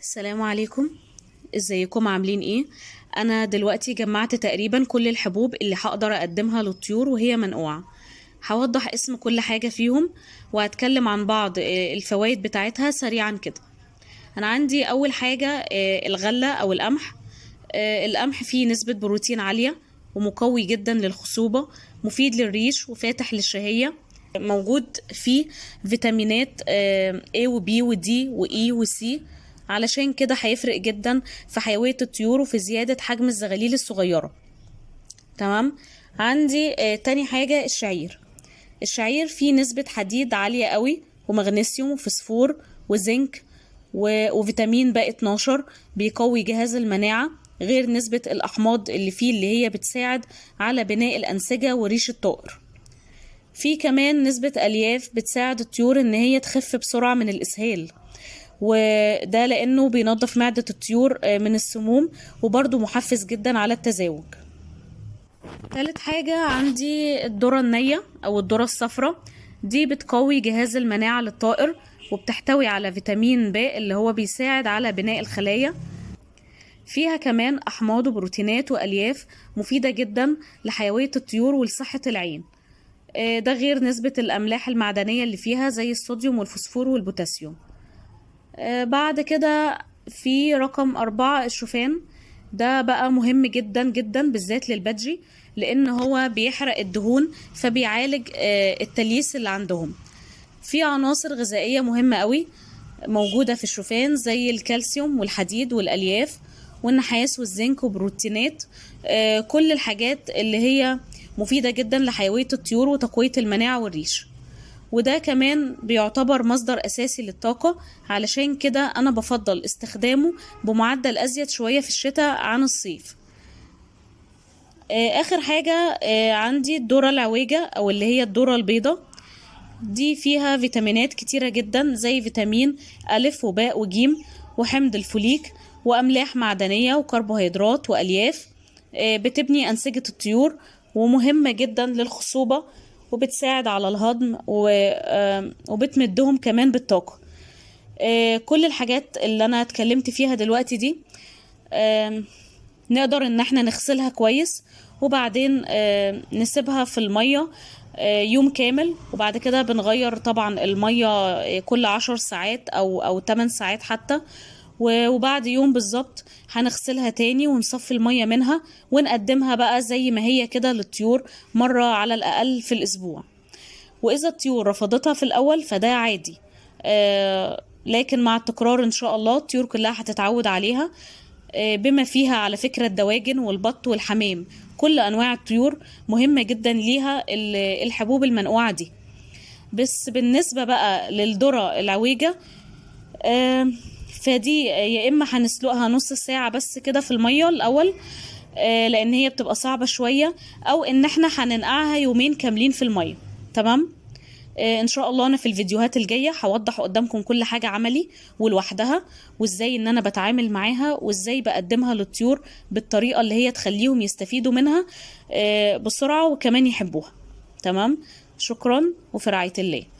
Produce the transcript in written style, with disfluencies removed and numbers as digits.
السلام عليكم. ازيكم عاملين ايه؟ انا دلوقتي جمعت تقريبا كل الحبوب اللي هقدر اقدمها للطيور وهي منقوعة. هوضح اسم كل حاجة فيهم وهتكلم عن بعض الفوائد بتاعتها سريعا كده. انا عندي اول حاجة الغلة او القمح. القمح فيه نسبة بروتين عالية ومقوي جدا للخصوبة، مفيد للريش وفاتح للشهية. موجود فيه فيتامينات A و B و D و E و C، علشان كده هيفرق جدا في حيوية الطيور وفي زيادة حجم الزغاليل الصغيرة. تمام. عندي تاني حاجة الشعير. الشعير فيه نسبة حديد عالية قوي ومغنيسيوم وفسفور وزنك وفيتامين ب 12 بيقوي جهاز المناعة، غير نسبة الأحماض اللي فيه اللي هي بتساعد على بناء الأنسجة وريش الطائر. في كمان نسبة ألياف بتساعد الطيور إن هي تخف بسرعة من الإسهال، وده لأنه بينظف معدة الطيور من السموم، وبرضه محفز جدا على التزاوج. ثالث حاجة عندي الذرة النية أو الذرة الصفراء. دي بتقوي جهاز المناعة للطائر وبتحتوي على فيتامين ب اللي هو بيساعد على بناء الخلايا. فيها كمان أحماض وبروتينات وألياف مفيدة جدا لحيوية الطيور ولصحة العين. ده غير نسبة الأملاح المعدنية اللي فيها زي الصوديوم والفوسفور والبوتاسيوم. بعد كده في رقم 4 الشوفان. ده بقى مهم جدا جدا بالذات للبادجي، لأن هو بيحرق الدهون فبيعالج التليس اللي عندهم. في عناصر غذائية مهمة قوي موجودة في الشوفان زي الكالسيوم والحديد والألياف والنحاس والزنك وبروتينات. كل الحاجات اللي هي مفيدة جدا لحيوية الطيور وتقوية المناعة والريش، وده كمان بيعتبر مصدر أساسي للطاقة. علشان كده أنا بفضل استخدامه بمعدل أزيد شوية في الشتاء عن الصيف. آخر حاجة عندي الذرة العويجة أو اللي هي الذرة البيضاء. دي فيها فيتامينات كتيرة جدا زي فيتامين ألف وباء وجيم وحمض الفوليك وأملاح معدنية وكربوهيدرات وألياف. بتبني أنسجة الطيور ومهمة جدا للخصوبة وبتساعد على الهضم وبتمدهم كمان بالطاقة. كل الحاجات اللي أنا اتكلمت فيها دلوقتي دي نقدر ان احنا نغسلها كويس وبعدين نسيبها في المية يوم كامل، وبعد كده بنغير طبعا المية كل 10 ساعات او 8 ساعات حتى، وبعد يوم بالظبط هنغسلها تاني ونصفي المية منها ونقدمها بقى زي ما هي كده للطيور مرة على الأقل في الأسبوع. وإذا الطيور رفضتها في الأول فده عادي، لكن مع التكرار إن شاء الله الطيور كلها هتتعود عليها، بما فيها على فكرة الدواجن والبط والحمام. كل أنواع الطيور مهمة جدا ليها الحبوب المنقوعة دي. بس بالنسبة بقى للذرة العويجة، فدي يا إما هنسلقها نص ساعة بس كده في المية الأول، لأن هي بتبقى صعبة شوية، أو إن احنا هننقعها يومين كاملين في المية. تمام. ان شاء الله انا في الفيديوهات الجايه هوضح قدامكم كل حاجه عملي ولوحدها، وازاي ان انا بتعامل معاها وازاي بقدمها للطيور بالطريقه اللي هي تخليهم يستفيدوا منها بسرعه وكمان يحبوها. تمام. شكرا وفي رعايه الله.